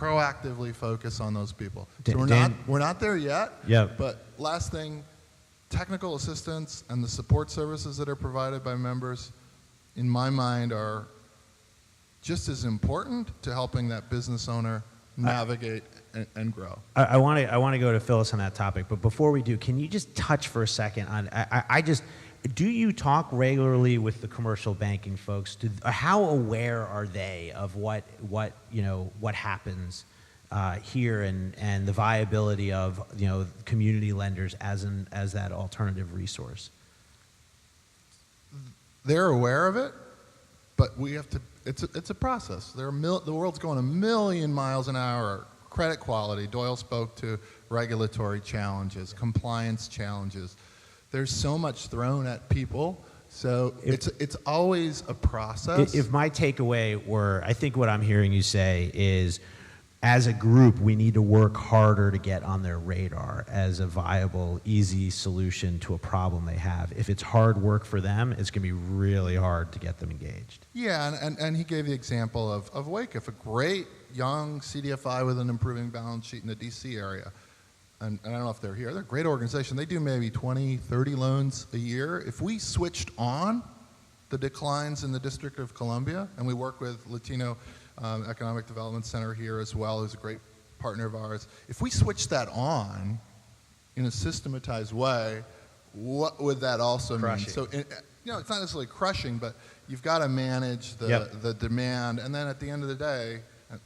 proactively focus on those people. So we're not there yet. Yeah. But last thing, technical assistance and the support services that are provided by members, in my mind, are just as important to helping that business owner navigate and grow. I want to go to Phyllis on that topic, but before we do, can you just touch for a second on, do you talk regularly with the commercial banking folks? How aware are they of what happens here and the viability of community lenders as that alternative resource? They're aware of it, but we have to. It's a process. The world's going a million miles an hour. Credit quality. Doyle spoke to regulatory challenges, compliance challenges. There's so much thrown at people, so it's always a process. If my takeaway were, I think what I'm hearing you say is, as a group, we need to work harder to get on their radar as a viable, easy solution to a problem they have. If it's hard work for them, it's going to be really hard to get them engaged. Yeah, and he gave the example of Wyckoff, a great young CDFI with an improving balance sheet in the D.C. area. And I don't know if they're here. They're a great organization. They do maybe 20, 30 loans a year. If we switched on the declines in the District of Columbia, and we work with Latino Economic Development Center here as well, who's a great partner of ours. If we switch that on in a systematized way, what would that also mean? So, it's not necessarily crushing, but you've got to manage the demand. And then at the end of the day,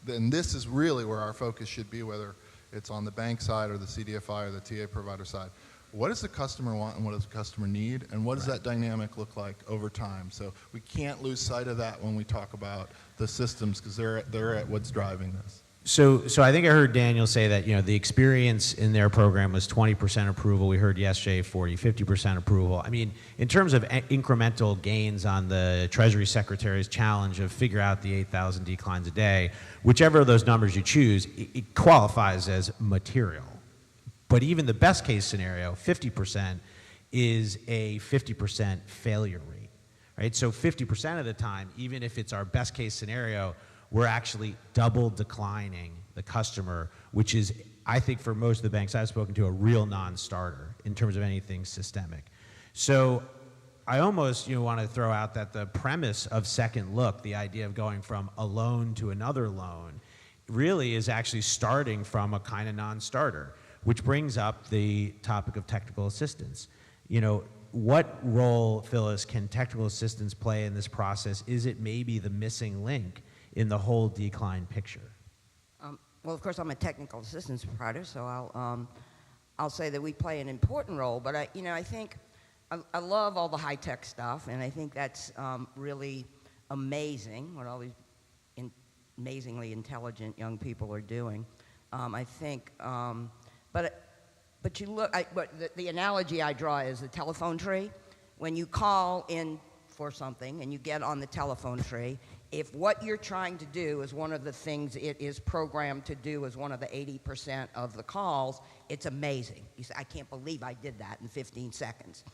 and this is really where our focus should be, whether it's on the bank side or the CDFI or the TA provider side. What does the customer want and what does the customer need, and what does that dynamic look like over time? So we can't lose sight of that when we talk about the systems, because they're at what's driving this. So I think I heard Daniel say that the experience in their program was 20% approval. We heard yesterday 50% approval. I mean, in terms of incremental gains on the Treasury Secretary's challenge of figure out the 8,000 declines a day, whichever of those numbers you choose, it qualifies as material. But even the best case scenario, 50%, is a 50% failure rate, right? So 50% of the time, even if it's our best case scenario, we're actually double declining the customer, which is, I think for most of the banks I've spoken to, a real non-starter in terms of anything systemic. So I almost want to throw out that the premise of Second Look, the idea of going from a loan to another loan, really is actually starting from a kind of non-starter, which brings up the topic of technical assistance. What role, Phyllis, can technical assistance play in this process? Is it maybe the missing link in the whole decline picture? Well, of course, I'm a technical assistance provider, so I'll say that we play an important role. But I think I love all the high tech stuff, and I think that's really amazing what all these amazingly intelligent young people are doing. I think. But you look. The analogy I draw is the telephone tree. When you call in for something and you get on the telephone tree, if what you're trying to do is one of the things it is programmed to do as one of the 80% of the calls, it's amazing. You say, I can't believe I did that in 15 seconds.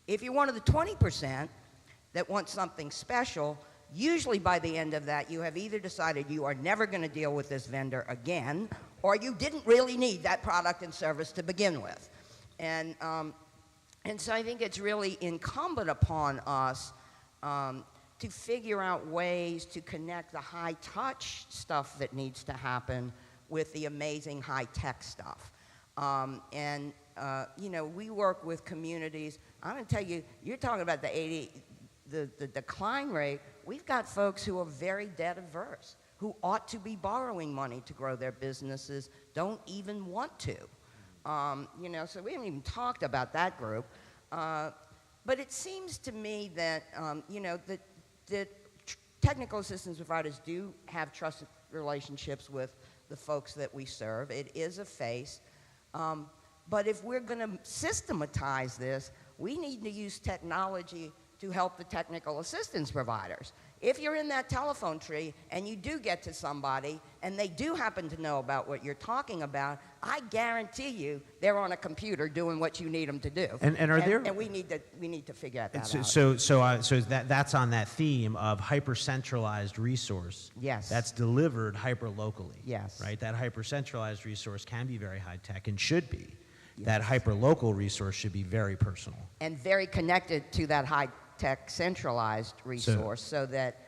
If you're one of the 20% that wants something special, usually by the end of that, you have either decided you are never going to deal with this vendor again, or you didn't really need that product and service to begin with. And so I think it's really incumbent upon us to figure out ways to connect the high-touch stuff that needs to happen with the amazing high-tech stuff. We work with communities. I'm going to tell you, you're talking about the decline rate. We've got folks who are very debt averse, who ought to be borrowing money to grow their businesses, don't even want to. So we haven't even talked about that group. But it seems to me that, that technical assistance providers do have trusted relationships with the folks that we serve. It is a face. But if we're going to systematize this, we need to use technology to help the technical assistance providers. If you're in that telephone tree and you do get to somebody and they do happen to know about what you're talking about, I guarantee you they're on a computer doing what you need them to do. And are there- And we need to figure that out. So that's on that theme of hyper-centralized resource. Yes. That's delivered hyper-locally. Yes. Right? That hyper-centralized resource can be very high-tech and should be. Yes. That hyper-local resource should be very personal. And very connected to that high-tech centralized resource, so that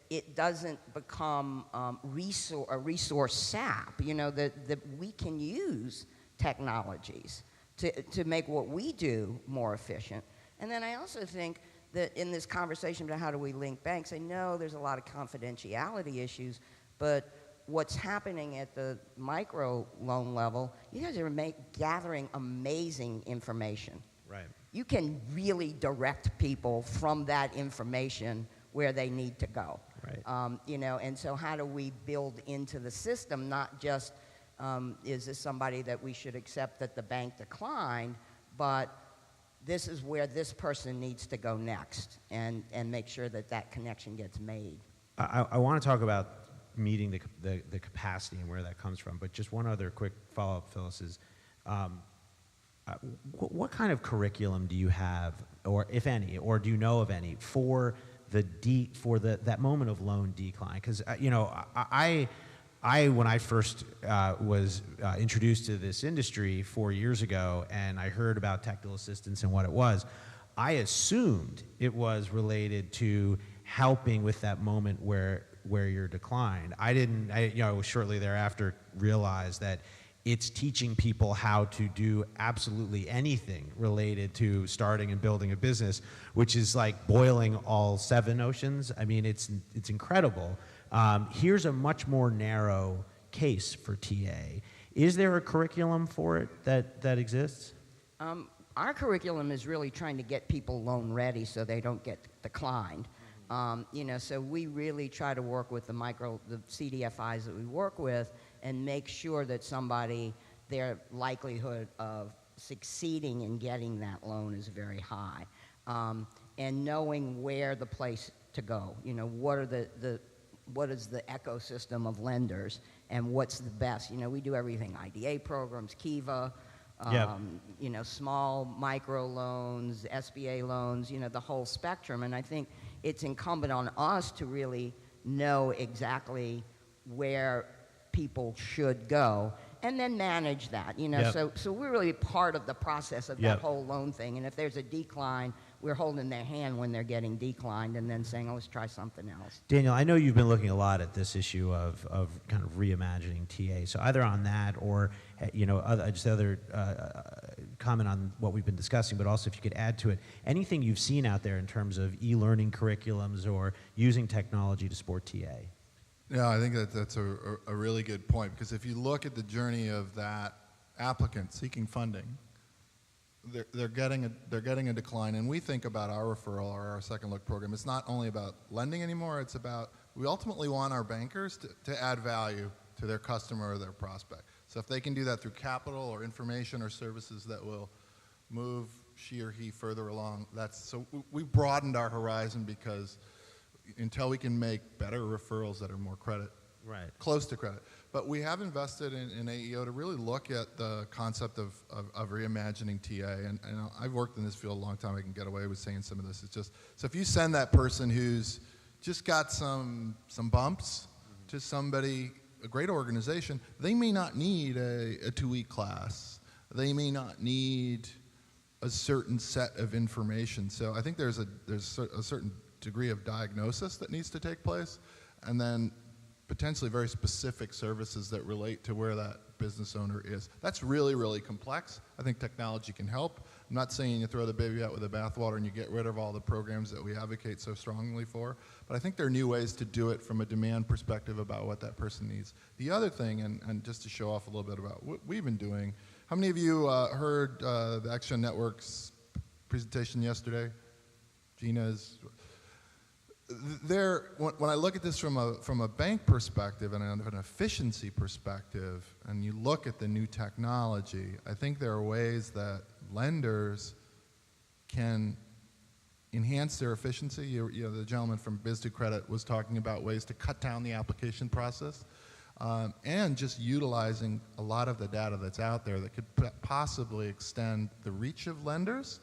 it doesn't become a resource sap. You know, that we can use technologies to make what we do more efficient. And then I also think that in this conversation about how do we link banks, I know there's a lot of confidentiality issues, but what's happening at the micro loan level, you guys are gathering amazing information. Right. You can really direct people from that information where they need to go. Right. You know, and so how do we build into the system, not just is this somebody that we should accept that the bank declined, but this is where this person needs to go next, and make sure that that connection gets made. I want to talk about meeting the capacity and where that comes from, but just one other quick follow-up, Phyllis, is what kind of curriculum do you have, or if any, or do you know of any, for that moment of loan decline? Because you know, I when I first was introduced to this industry 4 years ago, and I heard about tactile assistance and what it was, I assumed it was related to helping with that moment where you're declined. I shortly thereafter realized that it's teaching people how to do absolutely anything related to starting and building a business, which is like boiling all 7 oceans. I mean, it's incredible. Here's a much more narrow case for TA. Is there a curriculum for it that exists? Our curriculum is really trying to get people loan ready so they don't get declined. You know, so we really try to work with the CDFIs that we work with, and make sure that their likelihood of succeeding in getting that loan is very high. And knowing where the place to go, you know, what is the ecosystem of lenders, and what's the best. You know, we do everything: IDA programs, Kiva, Yep. You know, small micro loans, SBA loans, you know, the whole spectrum. And I think it's incumbent on us to really know exactly where people should go, and then manage that, you know. Yep. So we're really part of the process of Yep. that whole loan thing. And if there's a decline, we're holding their hand when they're getting declined, and then saying, oh, let's try something else. Daniel, I know you've been looking a lot at this issue of kind of reimagining TA. So either on that, or you know, other comment on what we've been discussing, but also if you could add to it anything you've seen out there in terms of e-learning curriculums or using technology to support TA. Yeah, I think that's a really good point, because if you look at the journey of that applicant seeking funding, they're getting a decline, and we think about our referral or our second look program. It's not only about lending anymore. It's about, we ultimately want our bankers to add value to their customer or their prospect. So if they can do that through capital or information or services that will move she or he further along, so we broadened our horizon, because until we can make better referrals that are more credit, Right. close to credit. But we have invested in AEO to really look at the concept of reimagining TA. And I've worked in this field a long time. I can get away with saying some of this. It's just, so if you send that person who's just got some bumps to somebody, a great organization, they may not need a 2-week class. They may not need a certain set of information. So I think there's a certain degree of diagnosis that needs to take place, and then potentially very specific services that relate to where that business owner is. That's really, really complex. I think technology can help. I'm not saying you throw the baby out with the bathwater and you get rid of all the programs that we advocate so strongly for, but I think there are new ways to do it from a demand perspective about what that person needs. The other thing, and just to show off a little bit about what we've been doing, how many of you heard the Action Network's presentation yesterday? Gina's. When I look at this from a bank perspective and an efficiency perspective, and you look at the new technology, I think there are ways that lenders can enhance their efficiency. The gentleman from Biz2Credit was talking about ways to cut down the application process, and just utilizing a lot of the data that's out there that could possibly extend the reach of lenders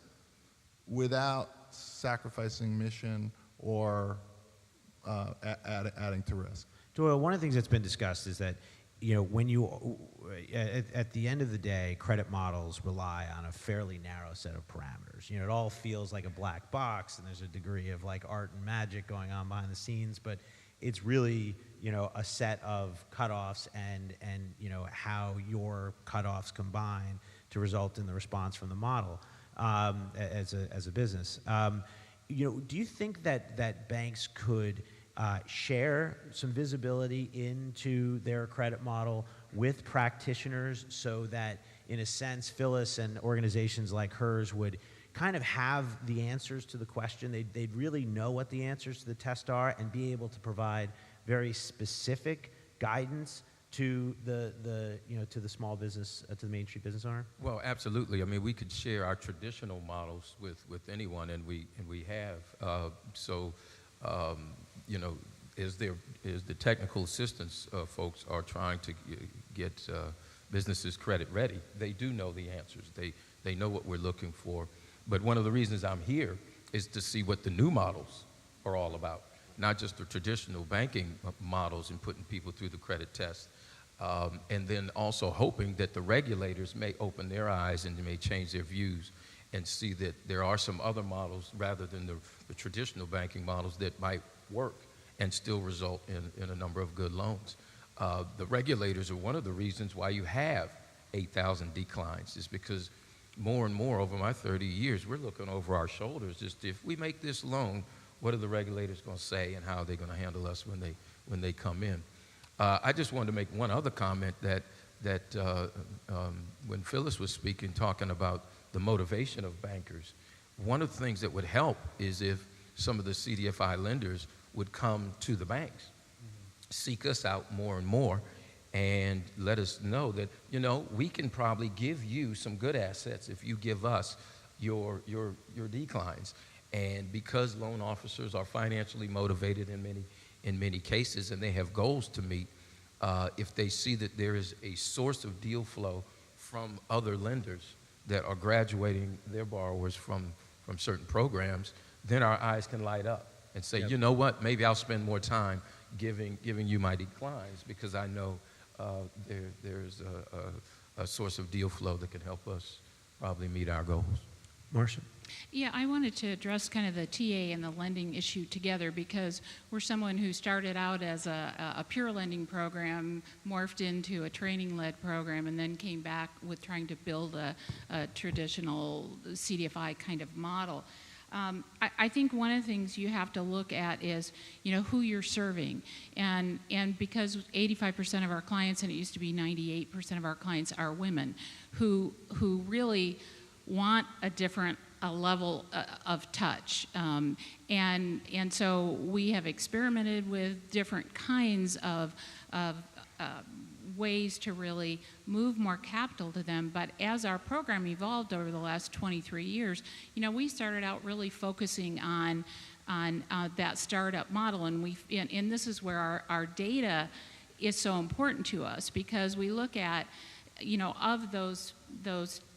without sacrificing mission or adding to risk. Doyle, one of the things that's been discussed is that, when you, at the end of the day, credit models rely on a fairly narrow set of parameters. It all feels like a black box, and there's a degree of like art and magic going on behind the scenes, but it's really, a set of cutoffs and how your cutoffs combine to result in the response from the model as a business. Do you think that banks could share some visibility into their credit model with practitioners so that, in a sense, Phyllis and organizations like hers would kind of have the answers to the question? They'd really know what the answers to the test are and be able to provide very specific guidance to to the small business, to the Main Street business owner? Well, absolutely. I mean, we could share our traditional models with anyone, and we have. As the technical assistance folks are trying to get businesses credit ready, they do know the answers. They know what we're looking for. But one of the reasons I'm here is to see what the new models are all about, not just the traditional banking models and putting people through the credit test, and then also hoping that the regulators may open their eyes and may change their views and see that there are some other models rather than the traditional banking models that might work and still result in a number of good loans. The regulators are one of the reasons why you have 8,000 declines, is because more and more over my 30 years, we're looking over our shoulders. Just if we make this loan, what are the regulators going to say and how are they going to handle us when they come in? I just wanted to make one other comment that when Phyllis was speaking, talking about the motivation of bankers, one of the things that would help is if some of the CDFI lenders would come to the banks, seek us out more and more, and let us know that, we can probably give you some good assets if you give us your declines. And because loan officers are financially motivated in many cases, and they have goals to meet, if they see that there is a source of deal flow from other lenders that are graduating their borrowers from certain programs, then our eyes can light up and say, you know what, maybe I'll spend more time giving you my declines because I know there's a source of deal flow that can help us probably meet our goals. Marcia? Yeah, I wanted to address kind of the TA and the lending issue together, because we're someone who started out as a pure lending program, morphed into a training-led program, and then came back with trying to build a traditional CDFI kind of model. I think one of the things you have to look at is, who you're serving. And because 85% of our clients, and it used to be 98% of our clients, are women who really want a different level of touch. And so we have experimented with different kinds of ways to really move more capital to them. But as our program evolved over the last 23 years, we started out really focusing on that startup model. And this is where our data is so important to us, because we look at, of those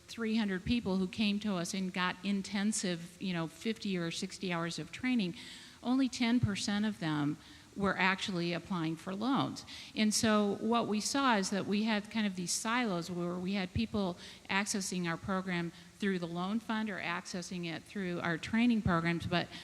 300 people who came to us and got intensive, 50 or 60 hours of training, only 10% of them were actually applying for loans. And so what we saw is that we had kind of these silos where we had people accessing our program through the loan fund or accessing it through our training programs, but